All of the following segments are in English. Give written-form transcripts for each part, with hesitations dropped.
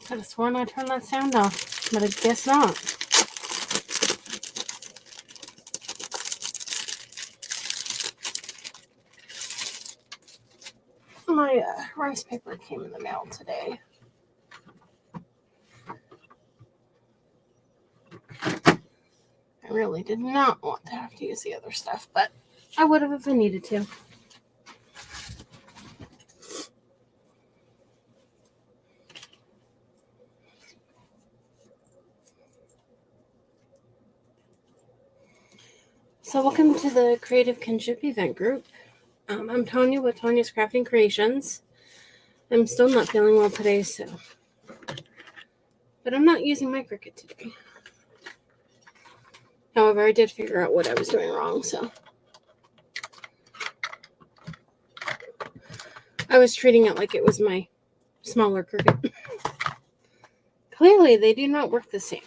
I could have sworn I turned that sound off, but I guess not. My rice paper came in the mail today. I really did not want to have to use the other stuff, but I would have if I needed to. So welcome to the Creative Kinship Event Group. I'm Tonya with Tonya's Crafting Creations. I'm still not feeling well today, but I'm not using my Cricut today. However, I did figure out what I was doing wrong, so I was treating it like it was my smaller Cricut. Clearly, they do not work the same.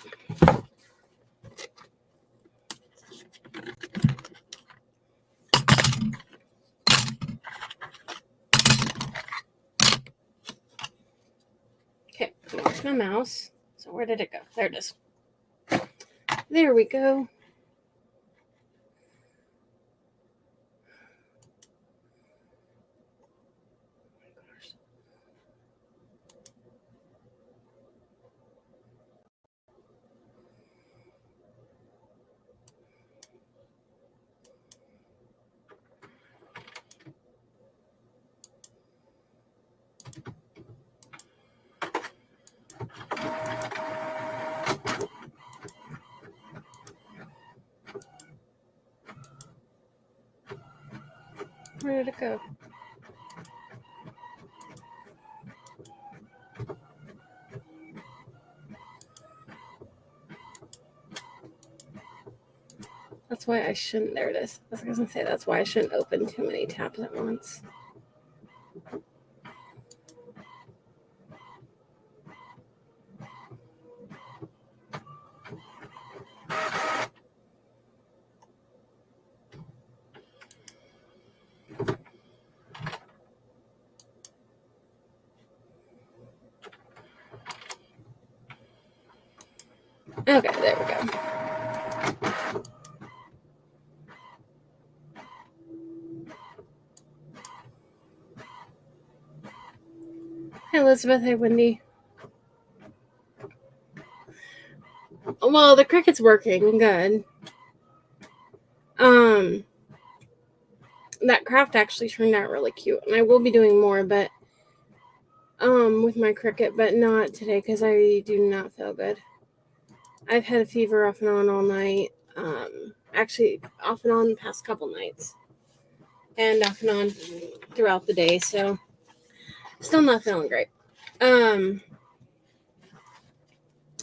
Okay, there's my mouse. So where did it go? There it is. There we go. Where did it go? That's why I shouldn't. There it is. I was going to say that's why I shouldn't open too many tabs at once. Okay, there we go. Hi, Elizabeth. Hey, Wendy. Well, the Cricut's working good. That craft actually turned out really cute, and I will be doing more, but with my Cricut, but not today because I do not feel good. I've had a fever off and on all night. Actually, off and on the past couple nights, and off and on throughout the day. So, still not feeling great. And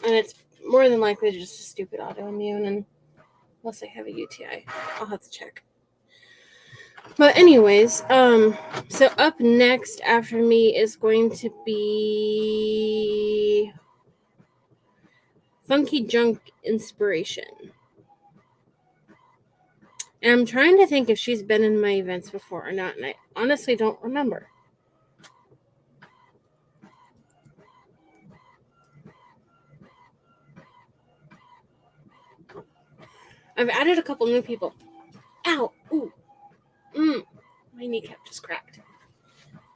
it's more than likely just a stupid autoimmune, and unless I have a UTI, I'll have to check. But anyways, so up next after me is going to be Funky Junk Inspiration. And I'm trying to think if she's been in my events before or not, and I honestly don't remember. I've added a couple new people. Ow! Ooh! My kneecap just cracked.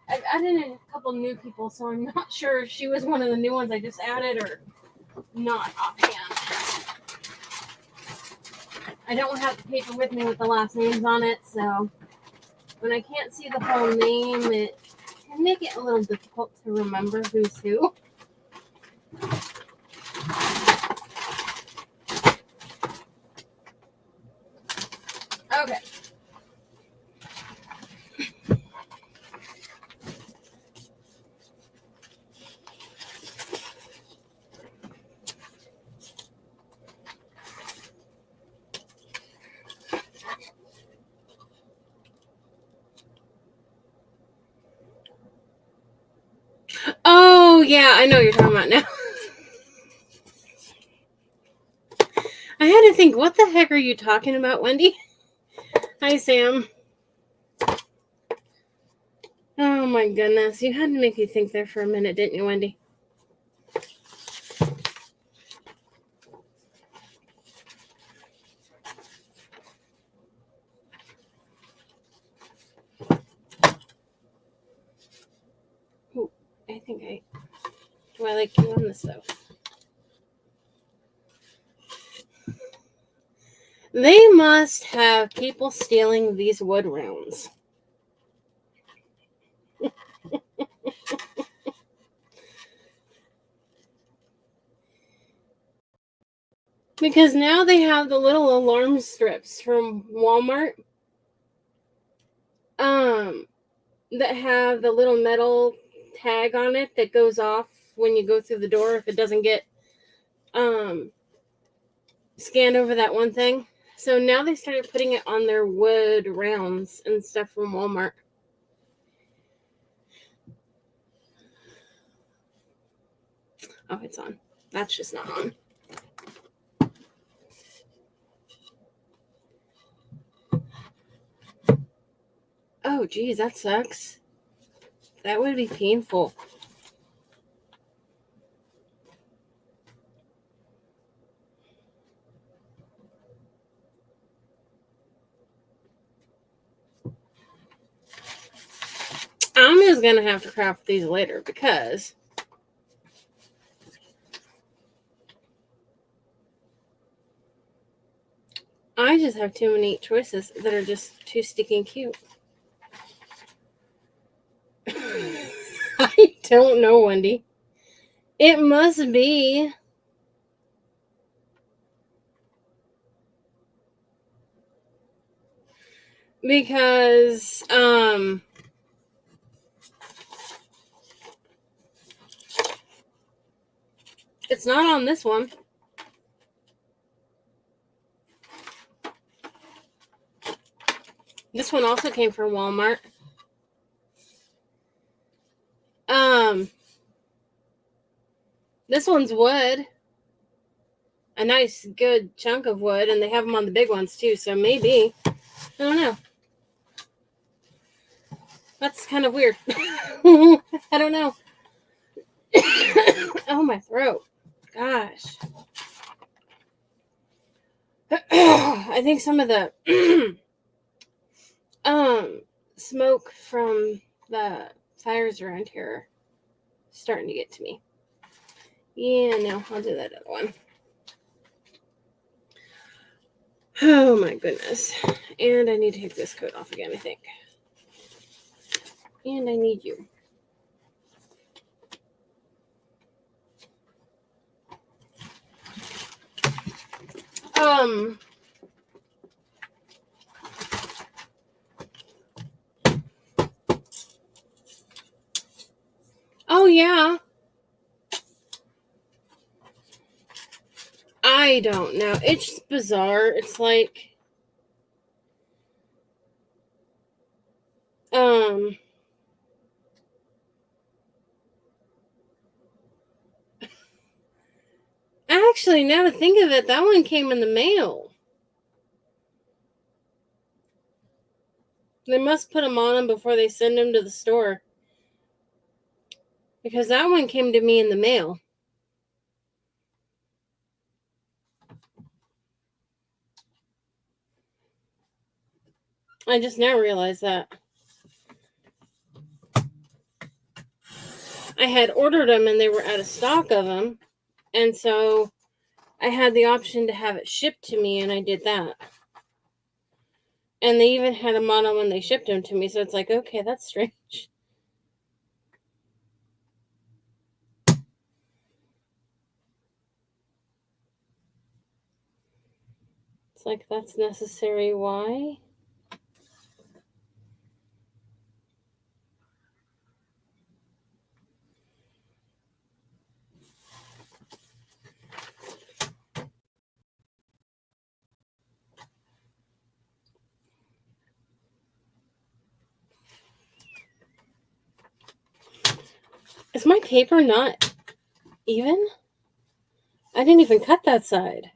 I've added in a couple new people, so I'm not sure if she was one of the new ones I just added or not offhand. I don't have the paper with me with the last names on it, so when I can't see the whole name, it can make it a little difficult to remember who's who. Okay. Oh, yeah, I know what you're talking about now. I had to think, what the heck are you talking about, Wendy? Hi, Sam. Oh, my goodness. You had to make me think there for a minute, didn't you, Wendy? Do I like you on the stove? They must have people stealing these wood rounds. Because now they have the little alarm strips from Walmart. That have the little metal tag on it that goes off when you go through the door if it doesn't get scanned over that one thing. So now they started putting it on their wood rounds and stuff from Walmart. Oh, it's on. That's just not on. Oh, geez, that sucks. That would be painful. I'm just going to have to craft these later because I just have too many choices that are just too stinking cute. I don't know, Wendy. It must be. Because, it's not on this one. This one also came from Walmart. This one's wood. A nice, good chunk of wood, and they have them on the big ones too, so maybe. I don't know. That's kind of weird. I don't know. Oh, my throat. Gosh. I think some of the smoke from the fires around here are starting to get to me. Yeah, no, I'll do that other one. Oh my goodness. And I need to take this coat off again, I think. And I need you. Oh yeah. I don't know. It's just bizarre. It's like actually, now to think of it, that one came in the mail. They must put them on them before they send them to the store. Because that one came to me in the mail. I just now realized that. I had ordered them and they were out of stock of them. And so I had the option to have it shipped to me, and I did that. And they even had them on them when they shipped them to me, so it's like, okay, that's strange. It's like, that's necessary. Why? Is my paper not even? I didn't even cut that side.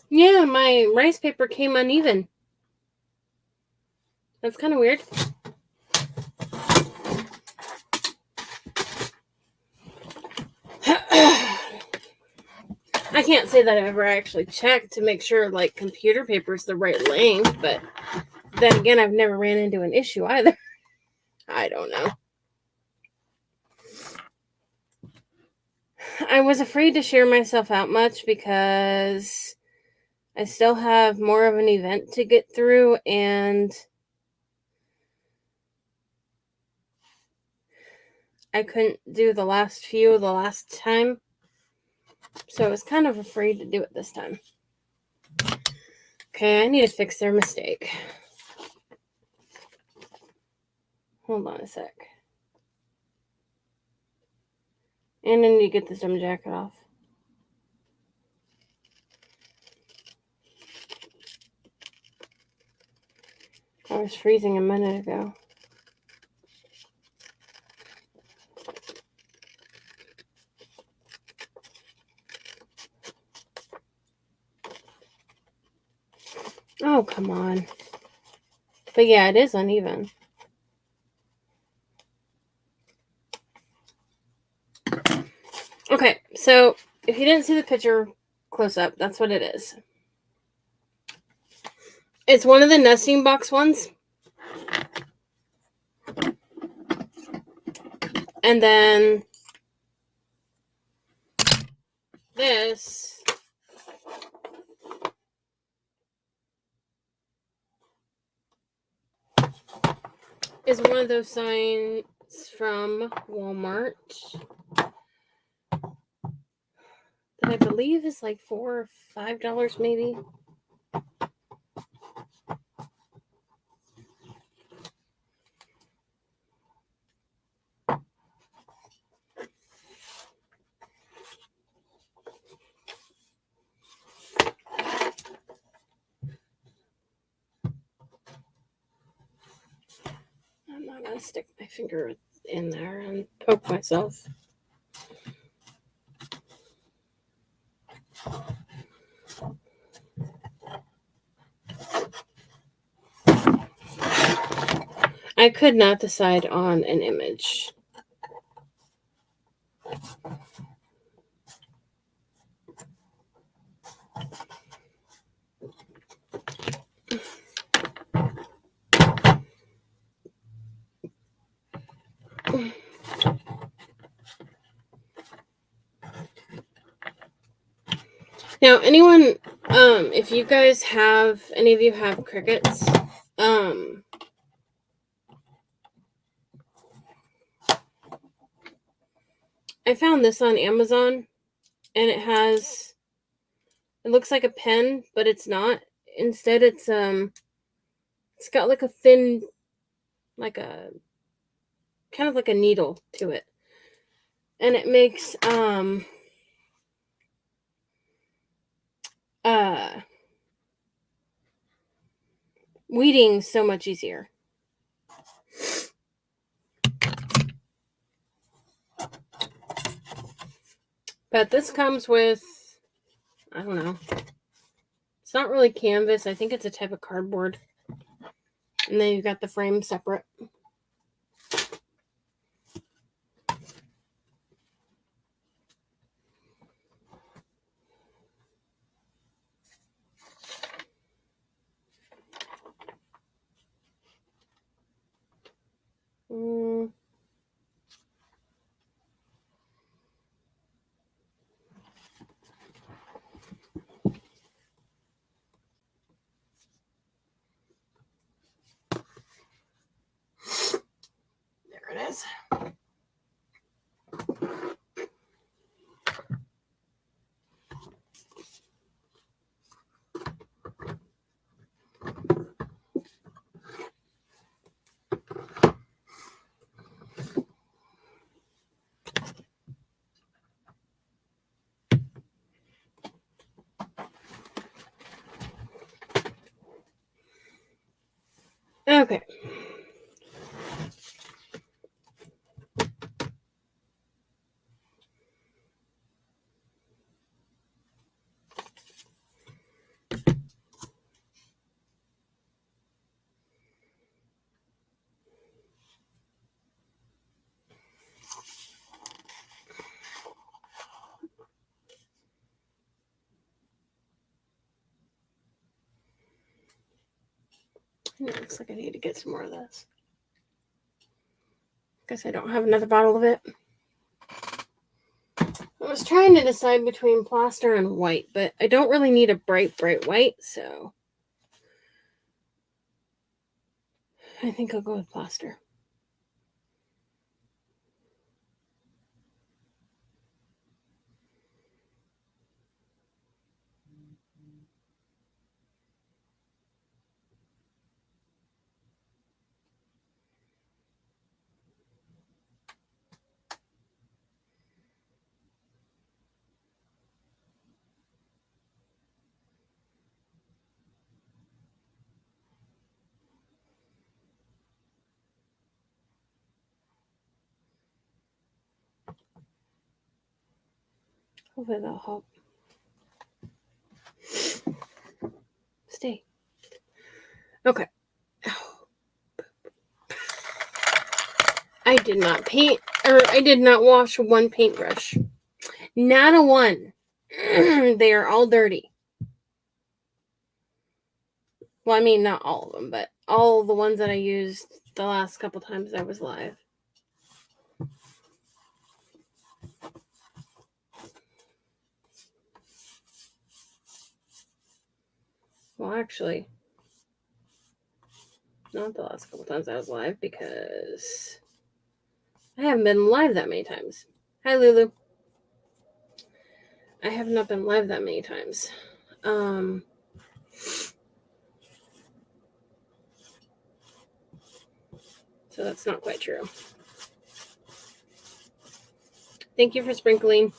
Yeah, my rice paper came uneven. That's kind of weird. I can't say that I've ever actually checked to make sure like computer paper is the right length, but then again, I've never ran into an issue either. I don't know. I was afraid to share myself out much because I still have more of an event to get through, and I couldn't do the last few the last time. So I was kind of afraid to do it this time. Okay, I need to fix their mistake. Hold on a sec. And I need to get this dumb jacket off. I was freezing a minute ago. Oh, come on. But yeah, it is uneven. Okay, so if you didn't see the picture close up, that's what it is. It's one of the nesting box ones. And then this is one of those signs from Walmart that I believe is like $4 or $5 maybe. I'm not going to stick my finger in there and poke myself. I could not decide on an image. Now, anyone, if you guys have, any of you have Cricuts, I found this on Amazon, and it looks like a pen, but it's not. Instead, it's got like a thin, like a, kind of like a needle to it. And it makes, weeding so much easier. But this comes with, I don't know. It's not really canvas. I think it's a type of cardboard. And then you've got the frame separate. There it is. Okay. It looks like I need to get some more of this. Guess I don't have another bottle of it. I was trying to decide between plaster and white, but I don't really need a bright white, so I think I'll go with plaster. Hopefully that'll help. Stay. Okay. I did not paint, or I did not wash one paintbrush. Not a one. They are all dirty. Well, I mean, not all of them, but all the ones that I used the last couple times I was live. Well, actually, not the last couple times I was live, because I haven't been live that many times. Hi, Lulu. I have not been live that many times. So that's not quite true. Thank you for sprinkling.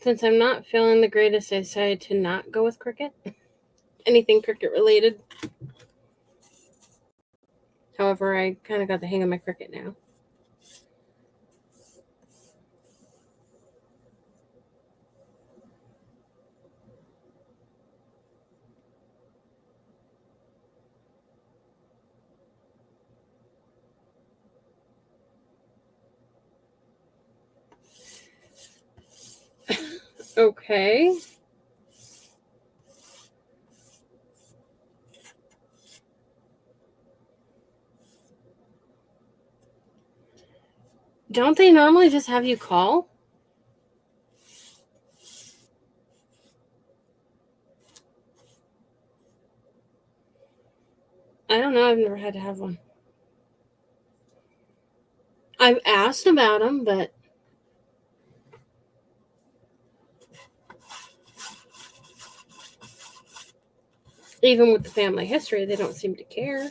Since I'm not feeling the greatest, I decided to not go with Cricut. Anything Cricut related. However, I kind of got the hang of my Cricut now. Okay. Don't they normally just have you call? I don't know. I've never had to have one. I've asked about them, but even with the family history, they don't seem to care.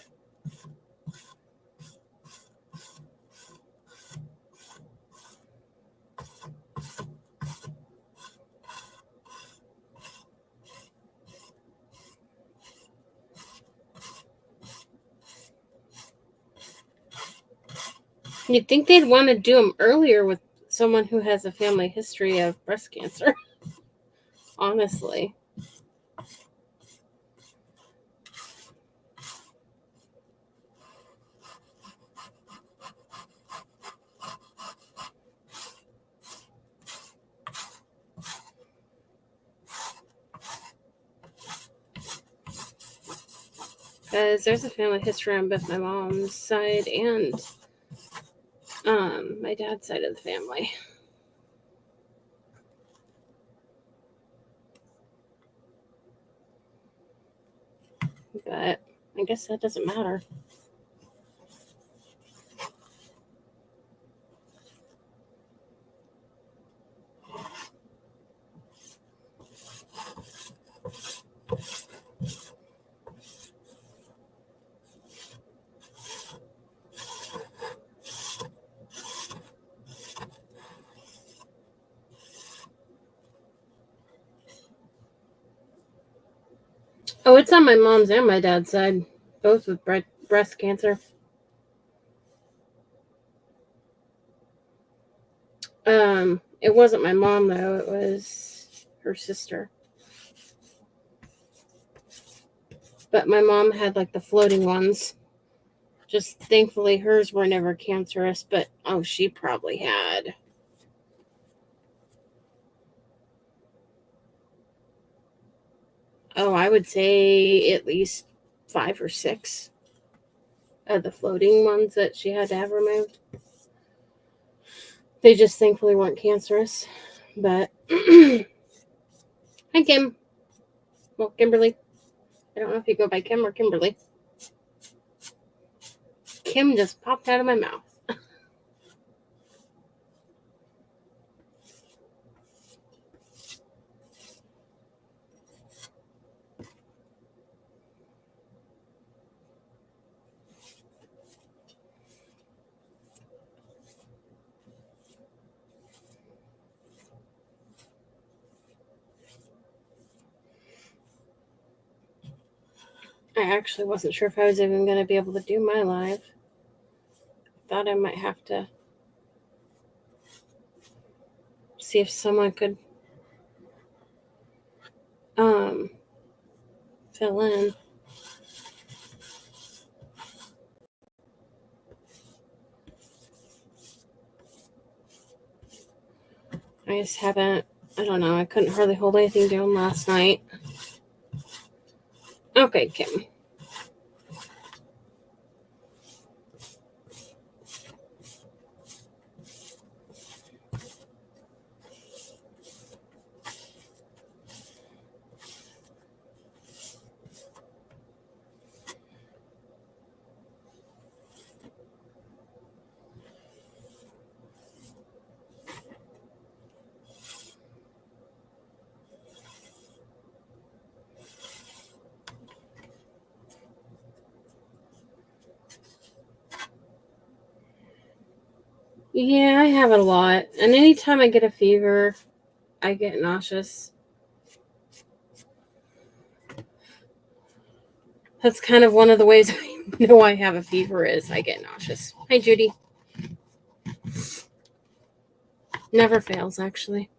You'd think they'd want to do them earlier with someone who has a family history of breast cancer. Honestly. Because there's a family history on both my mom's side and my dad's side of the family. But I guess that doesn't matter. Oh, it's on my mom's and my dad's side, both with breast cancer. It wasn't my mom though; it was her sister. But my mom had like the floating ones. Just thankfully, hers were never cancerous. But oh, she probably had. Oh, I would say at least 5 or 6 of the floating ones that she had to have removed. They just thankfully weren't cancerous. But hi, Kim. Well, Kimberly. I don't know if you go by Kim or Kimberly. Kim just popped out of my mouth. I actually wasn't sure if I was even going to be able to do my live. Thought I might have to see if someone could fill in. I just haven't, I don't know, I couldn't hardly hold anything down last night. Okay, Kim. Yeah, I have it a lot. And anytime I get a fever, I get nauseous. That's kind of one of the ways I know I have a fever is I get nauseous. Hi, Judy. Never fails, actually.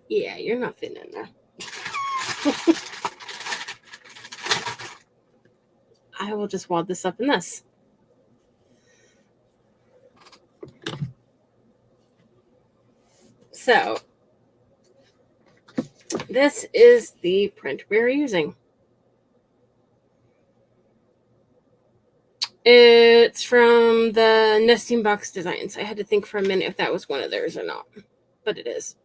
Yeah, you're not fitting in there. I will just wad this up in this. So, this is the print we're using. It's from the Nesting Box Designs. I had to think for a minute if that was one of theirs or not, but it is.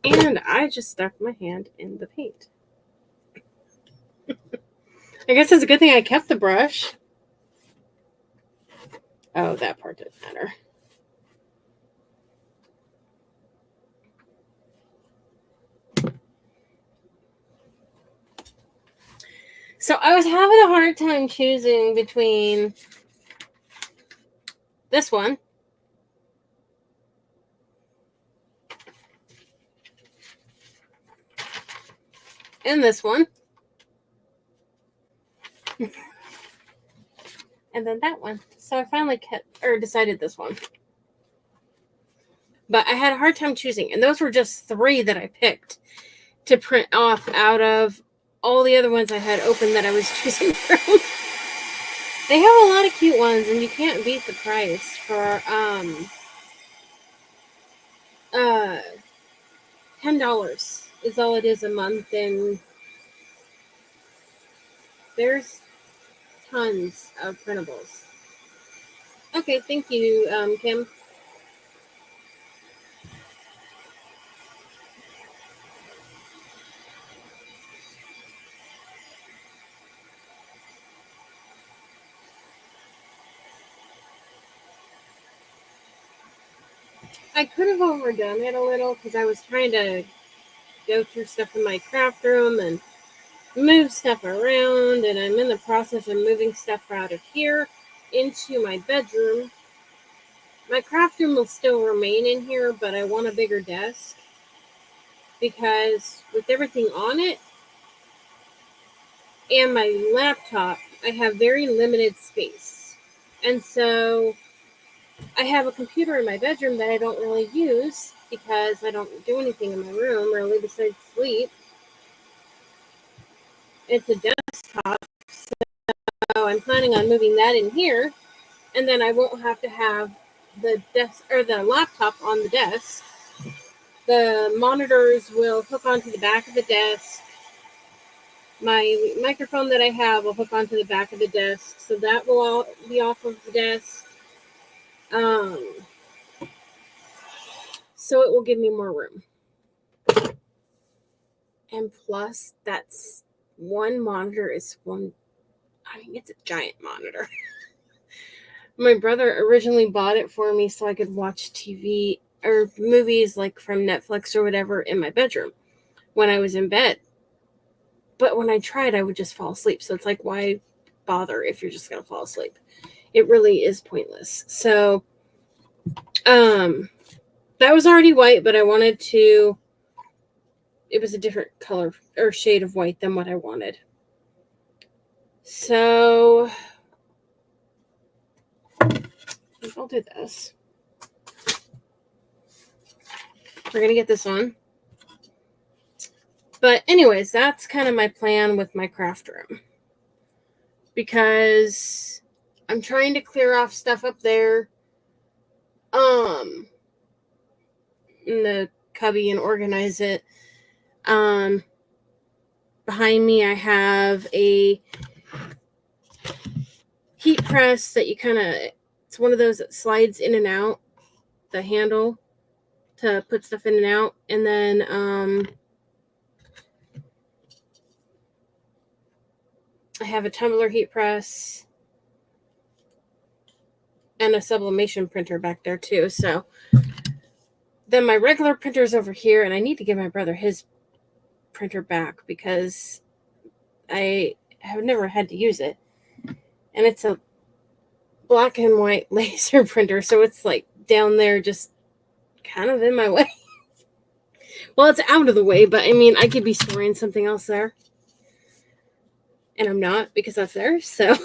And I just stuck my hand in the paint. I guess it's a good thing I kept the brush. Oh, that part didn't matter. So I was having a hard time choosing between this one and this one. And then that one. So I finally decided this one. But I had a hard time choosing. And those were just 3 that I picked to print off out of all the other ones I had open that I was choosing from. They have a lot of cute ones, and you can't beat the price for $10 is all it is a month, and there's tons of printables. Okay, thank you, Kim. I could have overdone it a little because I was trying to go through stuff in my craft room and move stuff around, and I'm in the process of moving stuff out of here into my bedroom. My craft room will still remain in here, but I want a bigger desk because with everything on it and my laptop, I have very limited space. And so I have a computer in my bedroom that I don't really use because I don't do anything in my room really besides sleep. It's a desktop, so I'm planning on moving that in here, and then I won't have to have the desk or the laptop on the desk. The monitors will hook onto the back of the desk. My microphone that I have will hook onto the back of the desk, so that will all be off of the desk. So it will give me more room. And plus, that's one monitor is one. I mean, it's a giant monitor. My brother originally bought it for me so I could watch TV or movies like from Netflix or whatever in my bedroom when I was in bed. But when I tried, I would just fall asleep. So it's like, why bother if you're just going to fall asleep? It really is pointless. So, that was already white, but I wanted to, it was a different color or shade of white than what I wanted. So I'll do this. We're going to get this on. But anyways, that's kind of my plan with my craft room. Because I'm trying to clear off stuff up there in the cubby and organize it. Behind me I have a heat press that you kind of, it's one of those that slides in and out, the handle to put stuff in and out. And then I have a tumbler heat press and a sublimation printer back there too. So then my regular printer is over here, and I need to give my brother his printer back because I have never had to use it. And it's a black and white laser printer, so it's like down there just kind of in my way. Well, it's out of the way, but I mean, I could be storing something else there. And I'm not because that's there, so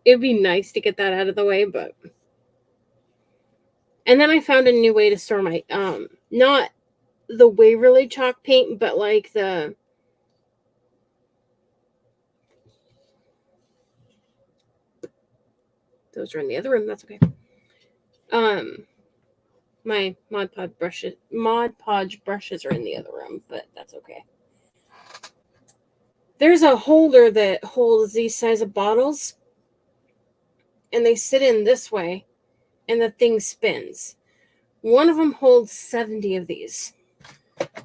it'd be nice to get that out of the way, but... And then I found a new way to store my, not the Waverly chalk paint, but like the... Those are in the other room, that's okay. My Mod Podge brushes are in the other room, but that's okay. There's a holder that holds these size of bottles, and they sit in this way, and the thing spins. One of them holds 70 of these.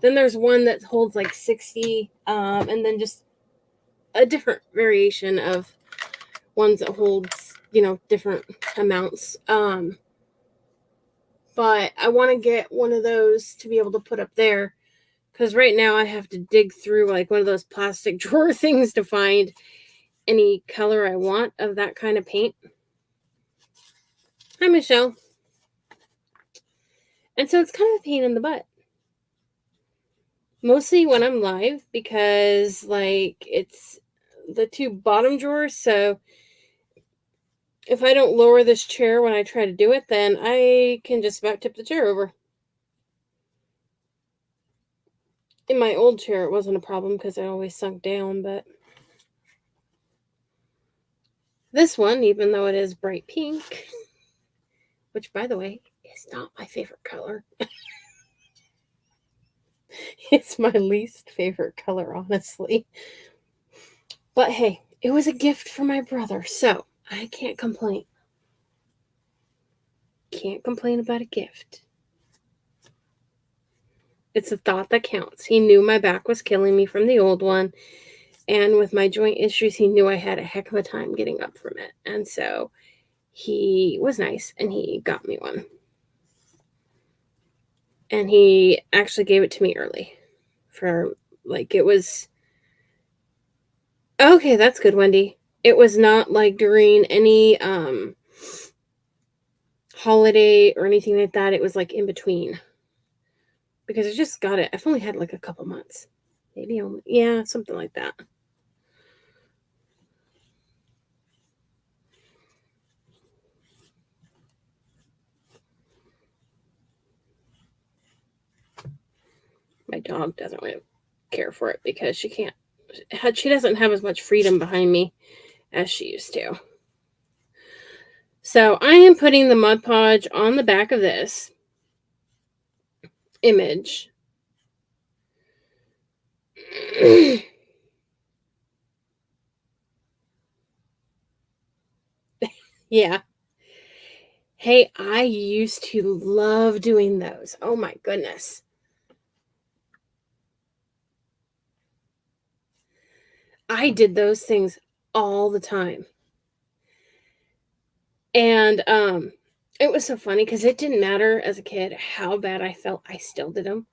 Then there's one that holds like 60, and then just a different variation of ones that holds, different amounts. But I want to get one of those to be able to put up there, because right now I have to dig through like one of those plastic drawer things to find any color I want of that kind of paint. Hi, Michelle. And so it's kind of a pain in the butt. Mostly when I'm live, because like it's the two bottom drawers, so if I don't lower this chair when I try to do it, then I can just about tip the chair over. In my old chair, it wasn't a problem because I always sunk down, but this one, even though it is bright pink, which, by the way, is not my favorite color. It's my least favorite color, honestly. But hey, it was a gift from my brother, so I can't complain. Can't complain about a gift. It's the thought that counts. He knew my back was killing me from the old one, and with my joint issues, he knew I had a heck of a time getting up from it. And so he was nice, and he got me one. And he actually gave it to me early. For, like, it was... Okay, that's good, Wendy. It was not, like, during any holiday or anything like that. It was, like, in between. Because I just got it. I've only had, like, a couple months. Maybe only... Yeah, something like that. My dog doesn't really care for it because she doesn't have as much freedom behind me as she used to. So I am putting the Mod Podge on the back of this image. Yeah. Hey, I used to love doing those. Oh my goodness. I did those things all the time. And it was so funny because it didn't matter as a kid how bad I felt. I still did them.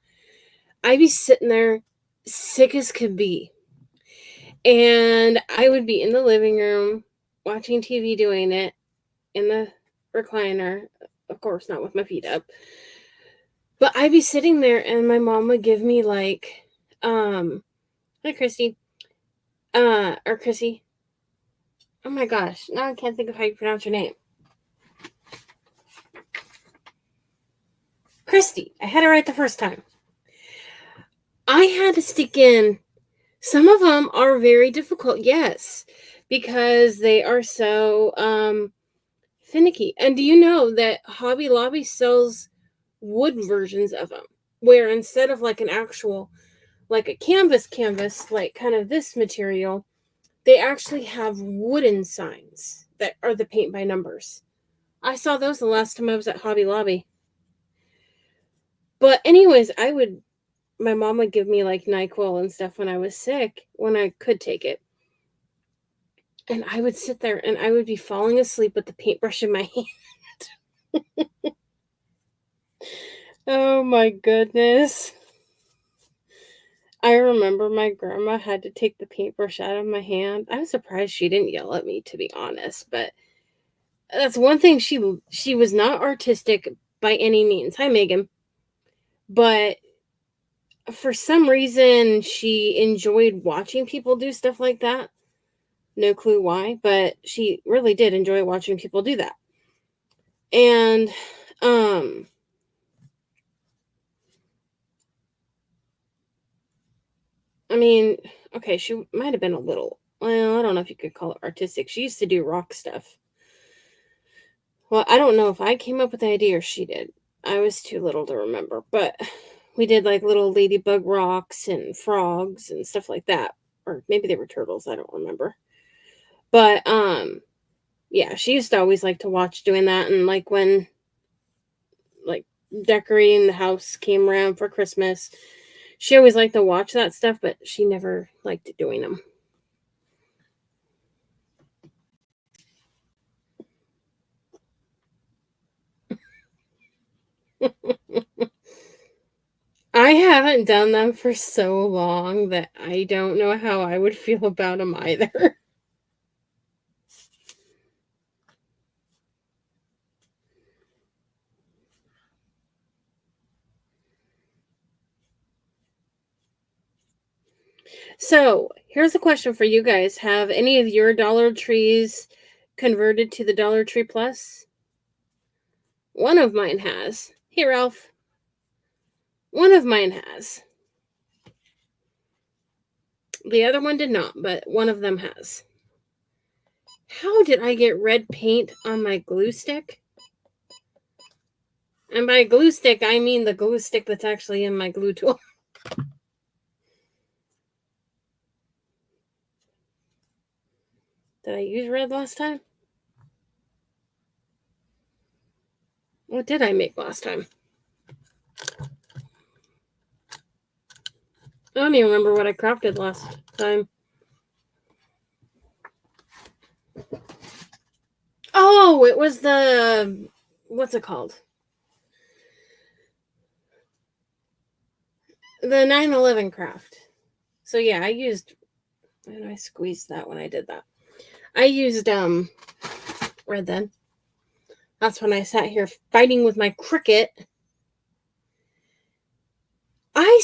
I'd be sitting there sick as could be. And I would be in the living room watching TV doing it in the recliner. Of course, not with my feet up. But I'd be sitting there and my mom would give me like, hi Christy. Or Chrissy. Oh my gosh, now I can't think of how you pronounce your name. Christy. I had it right the first time. I had to stick in. Some of them are very difficult, yes, because they are so finicky. And do you know that Hobby Lobby sells wood versions of them, where instead of like an actual, like a canvas, like kind of this material, they actually have wooden signs that are the paint by numbers. I saw those the last time I was at Hobby Lobby. But anyways, my mom would give me like NyQuil and stuff when I was sick, when I could take it. And I would sit there and I would be falling asleep with the paintbrush in my hand. Oh my goodness. I remember my grandma had to take the paintbrush out of my hand. I was surprised she didn't yell at me, to be honest, but that's one thing. She was not artistic by any means. Hi, Megan. But for some reason, she enjoyed watching people do stuff like that. No clue why, but she really did enjoy watching people do that. And, I mean, okay, she might have been a little, well, I don't know if you could call it artistic. She used to do rock stuff. Well, I don't know if I came up with the idea or she did. I was too little to remember, but we did like little ladybug rocks and frogs and stuff like that. Or maybe they were turtles, I don't remember. But yeah, she used to always like to watch doing that. And like when like decorating the house came around for Christmas, she always liked to watch that stuff, but she never liked doing them. I haven't done them for so long that I don't know how I would feel about them either. So, here's a question for you guys. Have any of your Dollar Trees converted to the Dollar Tree Plus? One of mine has. Hey, Ralph. One of mine has. The other one did not, but one of them has. How did I get red paint on my glue stick? And by glue stick, I mean the glue stick that's actually in my glue tool. Did I use red last time? What did I make last time? I don't even remember what I crafted last time. Oh, it was the, what's it called? The 9/11 craft. So yeah, I squeezed that when I did that. I used red then. That's when I sat here fighting with my Cricut. I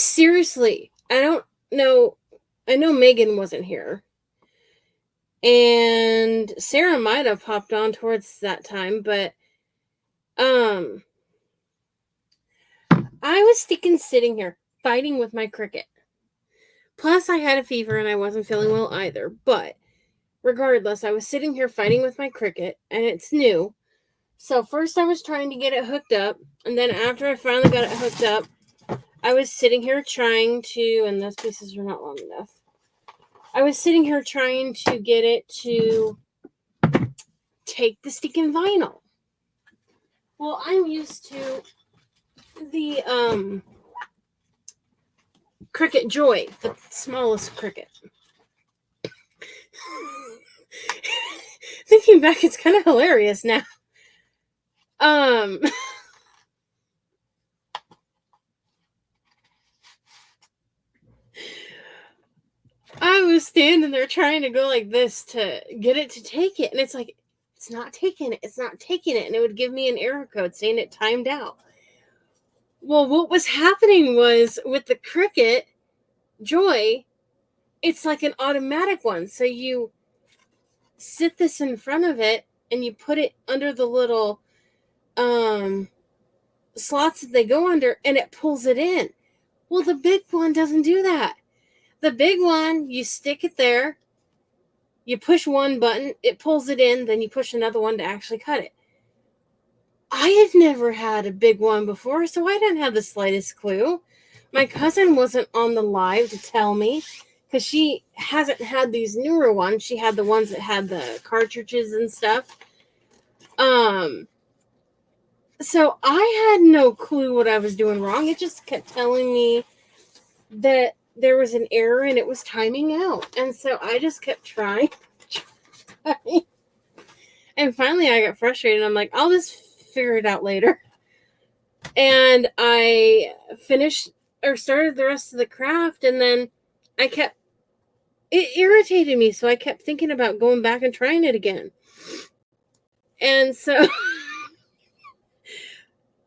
don't know. I know Megan wasn't here. And Sarah might have popped on towards that time, but I was sitting here fighting with my Cricut. Plus, I had a fever and I wasn't feeling well either. But regardless, I was sitting here fighting with my Cricut, and it's new. So first I was trying to get it hooked up, and then after I finally got it hooked up, I was sitting here trying to, and those pieces are not long enough. I was sitting here trying to get it to take the sticking vinyl. Well, I'm used to the Cricut Joy, the smallest Cricut. Thinking back, it's kind of hilarious now. I was standing there trying to go like this to get it to take it, and it's like, it's not taking it, and it would give me an error code saying it timed out. Well, what was happening was with the Cricut Joy, it's like an automatic one. So you sit this in front of it and you put it under the little slots that they go under, and it pulls it in. Well, the big one doesn't do that. The big one, you stick it there, you push one button, it pulls it in, then you push another one to actually cut it. I had never had a big one before, so I didn't have the slightest clue. My cousin wasn't on the live to tell me, because she hasn't had these newer ones. She had the ones that had the cartridges and stuff. So I had no clue what I was doing wrong. It just kept telling me that there was an error and it was timing out. And so I just kept trying. And finally I got frustrated. I'm like, I'll just figure it out later. And I finished or started the rest of the craft, and then it irritated me. So I kept thinking about going back and trying it again. And so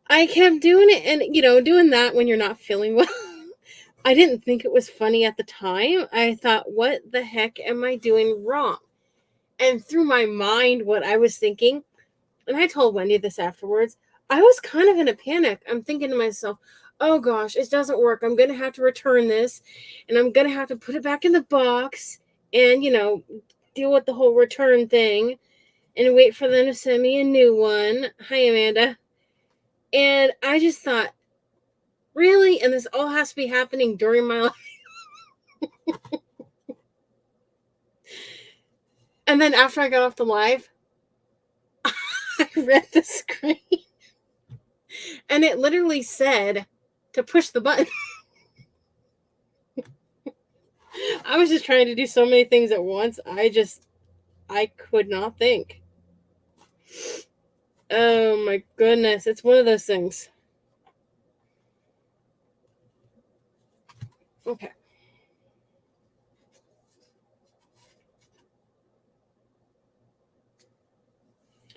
I kept doing it, and, doing that when you're not feeling well. I didn't think it was funny at the time. I thought, what the heck am I doing wrong? And through my mind, what I was thinking, and I told Wendy this afterwards, I was kind of in a panic. I'm thinking to myself, oh gosh, it doesn't work. I'm going to have to return this, and I'm going to have to put it back in the box and, deal with the whole return thing and wait for them to send me a new one. Hi, Amanda. And I just thought, really? And this all has to be happening during my life? And then after I got off the live, I read the screen. And it literally said to push the button. I was just trying to do so many things at once. I could not think. Oh my goodness. It's one of those things. Okay.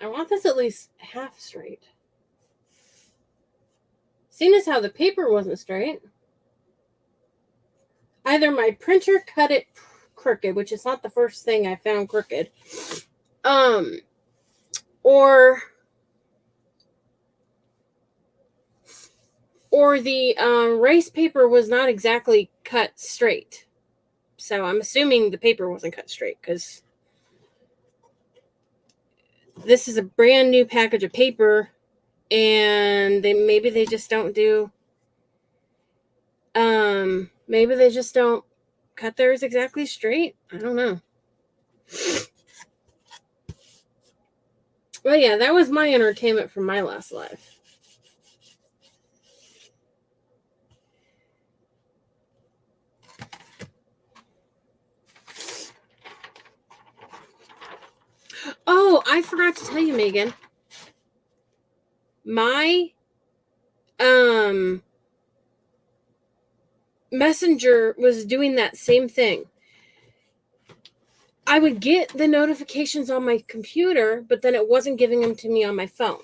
I want this at least half straight. Seeing as how the paper wasn't straight, either my printer cut it crooked, which is not the first thing I found crooked, or the rice paper was not exactly cut straight. So I'm assuming the paper wasn't cut straight, because this is a brand new package of paper, and maybe they just don't do, maybe they just don't cut theirs exactly straight. I don't know. Well, yeah, that was my entertainment from my last live. Oh, I forgot to tell you, Megan. My Messenger was doing that same thing. I would get the notifications on my computer, but then it wasn't giving them to me on my phone.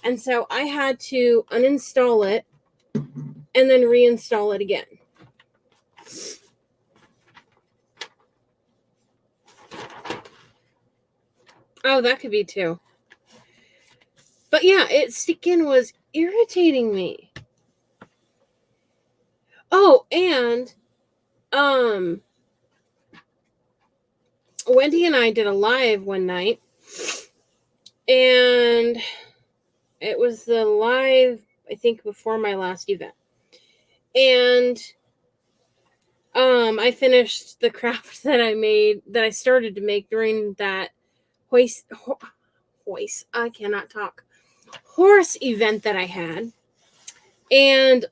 And so I had to uninstall it and then reinstall it again. Oh, that could be too. But yeah, sticking was irritating me. Oh, and Wendy and I did a live one night, and it was the live, I think, before my last event. And I finished the craft that I started to make during that horse event that I had. And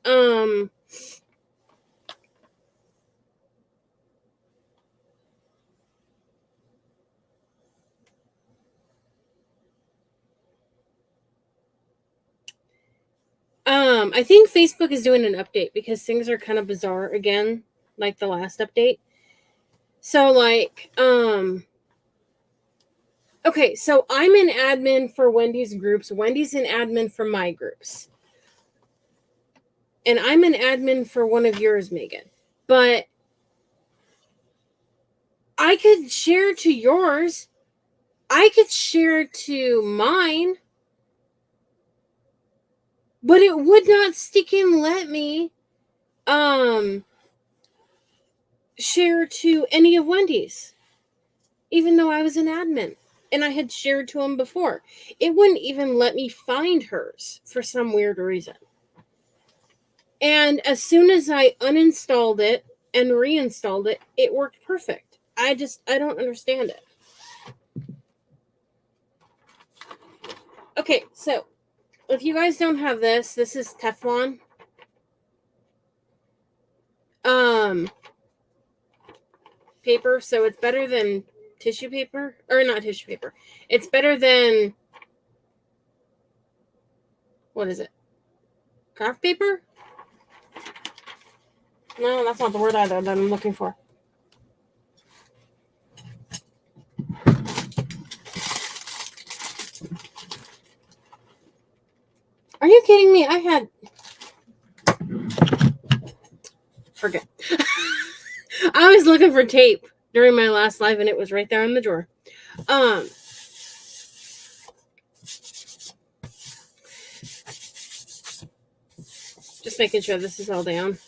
I think Facebook is doing an update because things are kind of bizarre again, like the last update. So okay, so I'm an admin for Wendy's groups. Wendy's an admin for my groups. And I'm an admin for one of yours, Megan. But I could share to yours. I could share to mine. But it would not stick and let me share to any of Wendy's, even though I was an admin and I had shared to them before. It wouldn't even let me find hers for some weird reason. And as soon as I uninstalled it and reinstalled it, it worked perfect. I don't understand it. Okay, so if you guys don't have this is Teflon. Paper, so it's better than tissue paper, or not tissue paper. It's better than, what is it? Craft paper? No, that's not the word either that I'm looking for. Are you kidding me? Forget. I was looking for tape during my last live and it was right there in the drawer. Just making sure this is all down.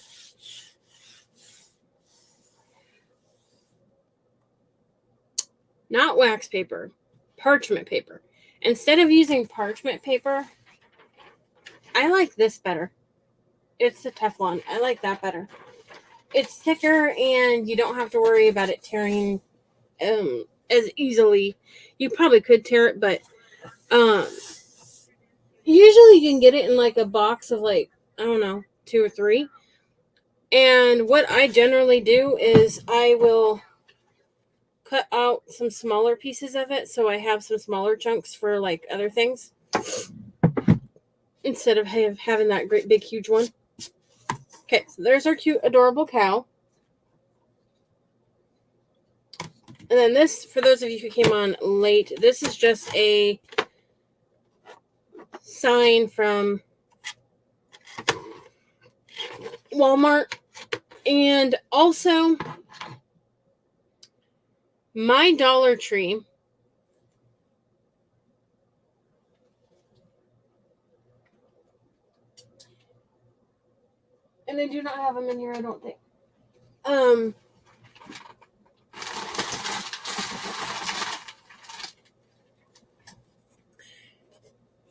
Not wax paper, parchment paper. Instead of using parchment paper, I like this better. It's the Teflon. I like that better. It's thicker and you don't have to worry about it tearing as easily. You probably could tear it, but usually you can get it in like a box of like, I don't know, 2 or 3. And what I generally do is I will cut out some smaller pieces of it so I have some smaller chunks for like other things instead of having that great big huge one. Okay, so there's our cute adorable cow. And then this, for those of you who came on late, this is just a sign from Walmart. And also my Dollar Tree and they do not have them in here, I don't think.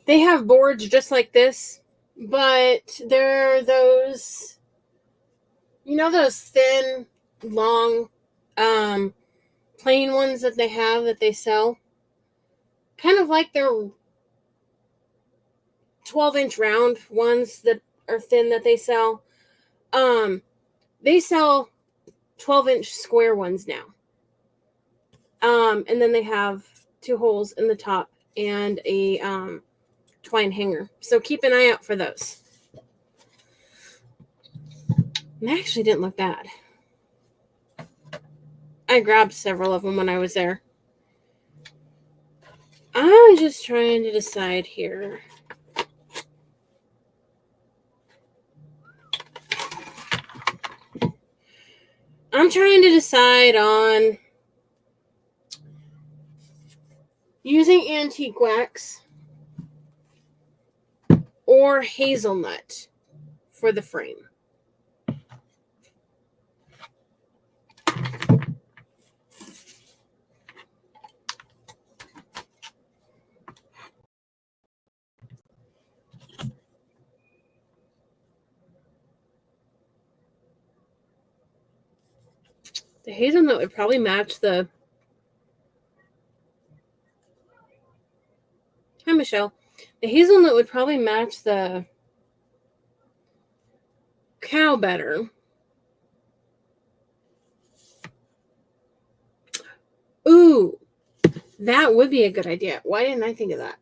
They have boards just like this, but they're those, you know, those thin, long, plain ones that they sell? Kind of like their 12-inch round ones that are thin that they sell. They sell 12-inch square ones now. And then they have 2 holes in the top and a twine hanger. So keep an eye out for those. And they actually didn't look bad. I grabbed several of them when I was there. I'm just trying to decide here. I'm trying to decide on using antique wax or hazelnut for the frame. The hazelnut would probably match the... Hi, Michelle. The hazelnut would probably match the cow better. Ooh, that would be a good idea. Why didn't I think of that?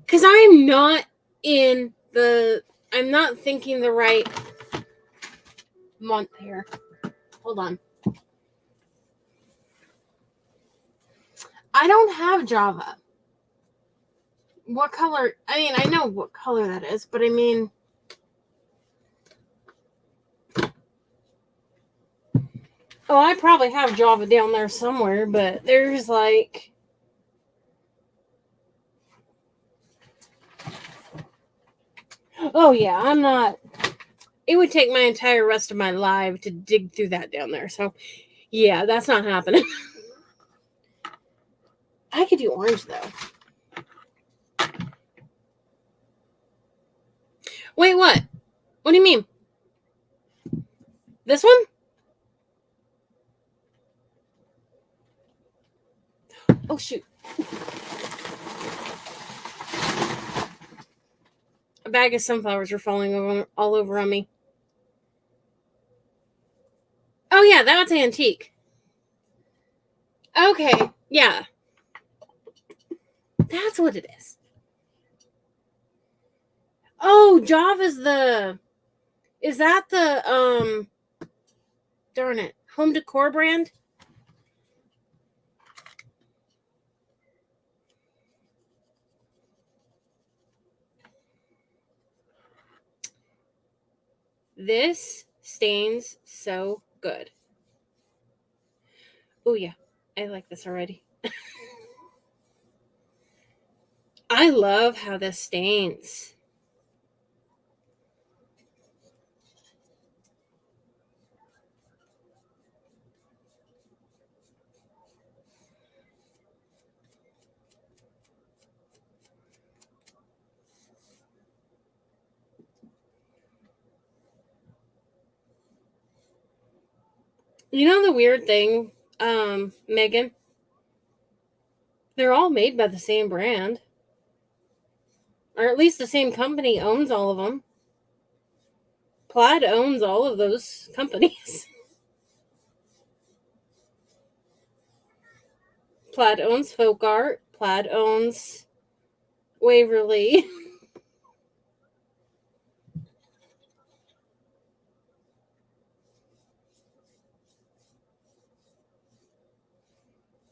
Because I'm not thinking the right month here. Hold on. I don't have Java. What color? I mean, I know what color that is, but I mean... Oh, I probably have Java down there somewhere, but there's like... Oh, yeah, I'm not... It would take my entire rest of my life to dig through that down there. So, yeah, that's not happening. I could do orange, though. Wait, what? What do you mean? This one? Oh, shoot. A bag of sunflowers are falling all over on me. Oh, yeah, that's antique. Okay, yeah. That's what it is. Oh, Java's the... Is that the, darn it, home decor brand? This stains so good. Oh, yeah. I like this already. I love how this stains. You know the weird thing, Megan? They're all made by the same brand. Or at least the same company owns all of them. Plaid owns all of those companies. Plaid owns Folk Art. Plaid owns Waverly.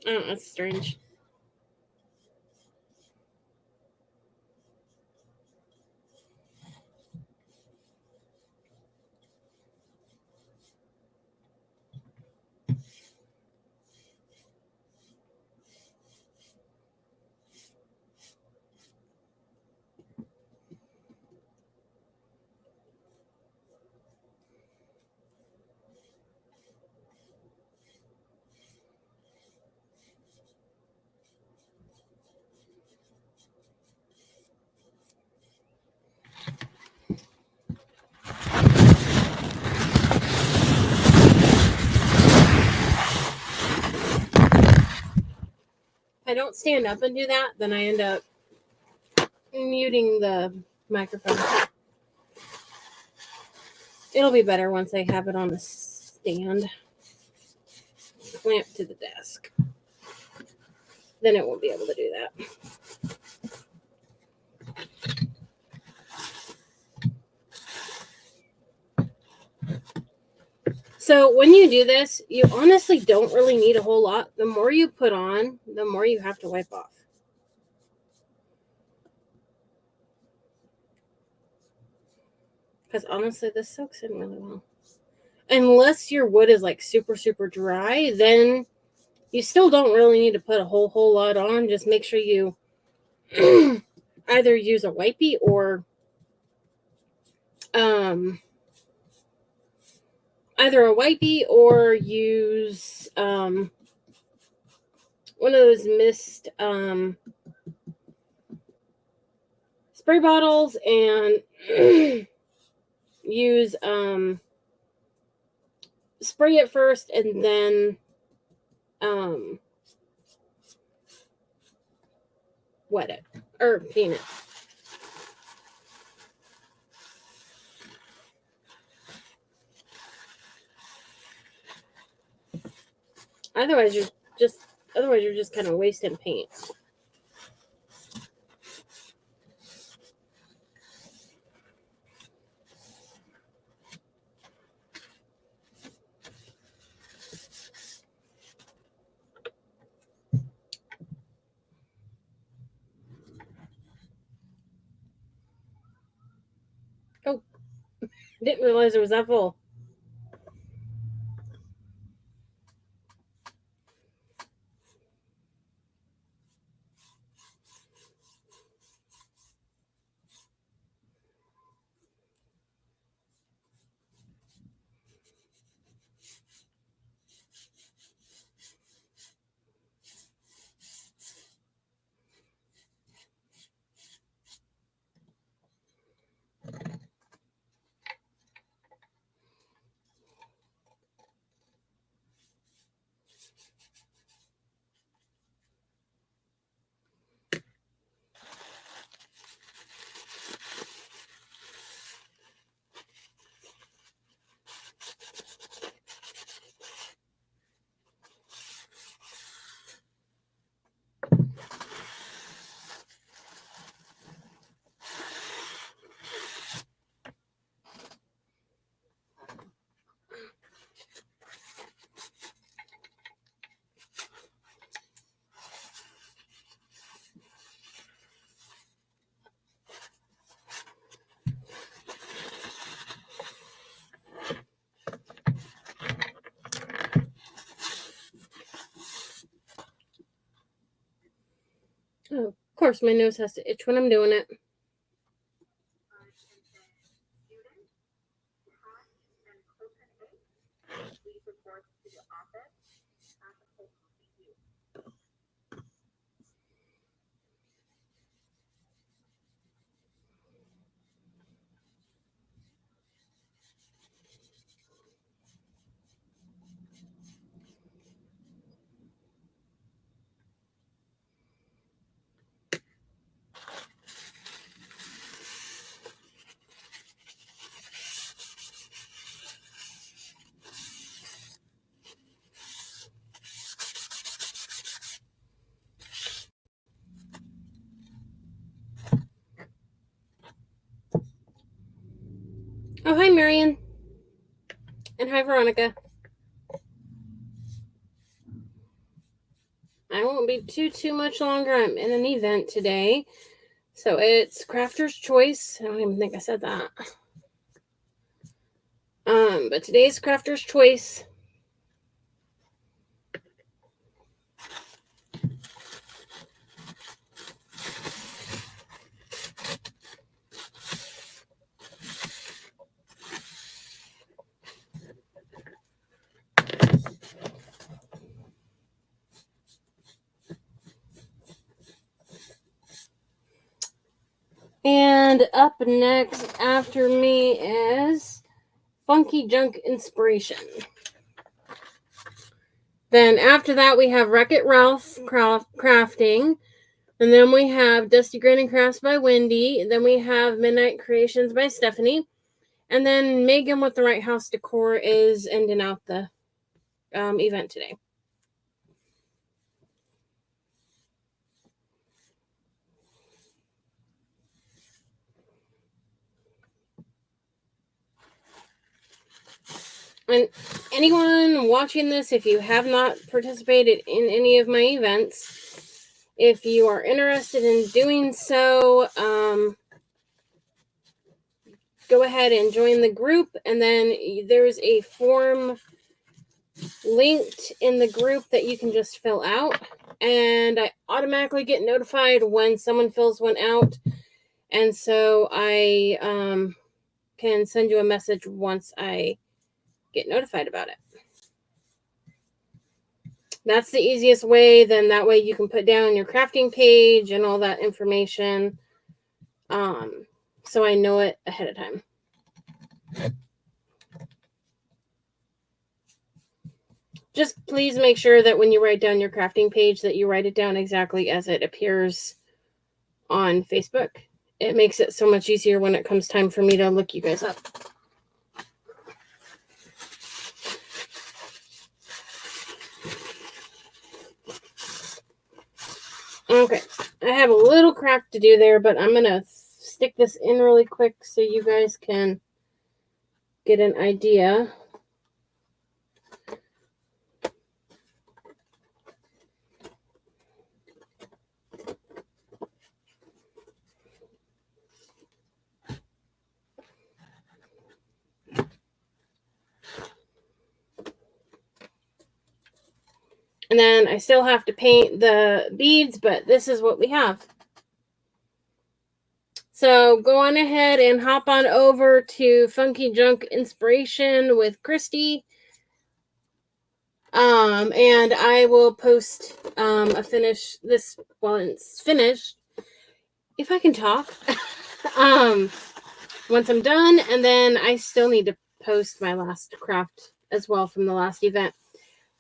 I don't know, it's strange. If I don't stand up and do that, then I end up muting the microphone. It'll be better once I have it on the stand, clamped to the desk. Then it won't be able to do that. So when you do this, you honestly don't really need a whole lot. The more you put on, the more you have to wipe off. Because honestly, this soaks in really well. Unless your wood is like super, super dry, then you still don't really need to put a whole lot on. Just make sure you either use a wipey or use one of those mist spray bottles and use spray it first and then wet it or paint it. Otherwise you're just kind of wasting paint. Oh, didn't realize it was that full. Oh, of course, my nose has to itch when I'm doing it. Oh, hi, Marion. And hi, Veronica. I won't be too much longer. I'm in an event today. So it's Crafter's Choice. I don't even think I said that. But today's Crafter's Choice. And up next after me is Funky Junk Inspiration. Then after that we have Wreck-It Ralph Crafting. And then we have Dusty Granny Crafts by Wendy. And then we have Midnight Creations by Stephanie. And then Megan with the Right House Decor is ending out the event today. And anyone watching this, if you have not participated in any of my events, if you are interested in doing so, go ahead and join the group. And then there's a form linked in the group that you can just fill out. And I automatically get notified when someone fills one out. And so I can send you a message once I get notified about it. That's the easiest way. Then that way you can put down your crafting page and all that information. So I know it ahead of time. Just please make sure that when you write down your crafting page that you write it down exactly as it appears on Facebook. It makes it so much easier when it comes time for me to look you guys up. Okay, I have a little craft to do there, but I'm going to stick this in really quick so you guys can get an idea. And then I still have to paint the beads, but this is what we have. So go on ahead and hop on over to Funky Junk Inspiration with Christy. And I will post a finish this while it's finished. If I can talk. Once I'm done, and then I still need to post my last craft as well from the last event.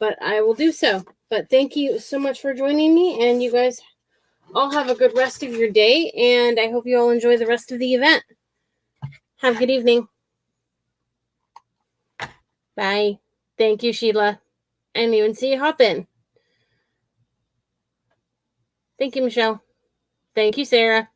But I will do so. But thank you so much for joining me, and you guys all have a good rest of your day, and I hope you all enjoy the rest of the event. Have a good evening. Bye. Thank you, Sheila. I didn't even see you hop in. Thank you, Michelle. Thank you, Sarah.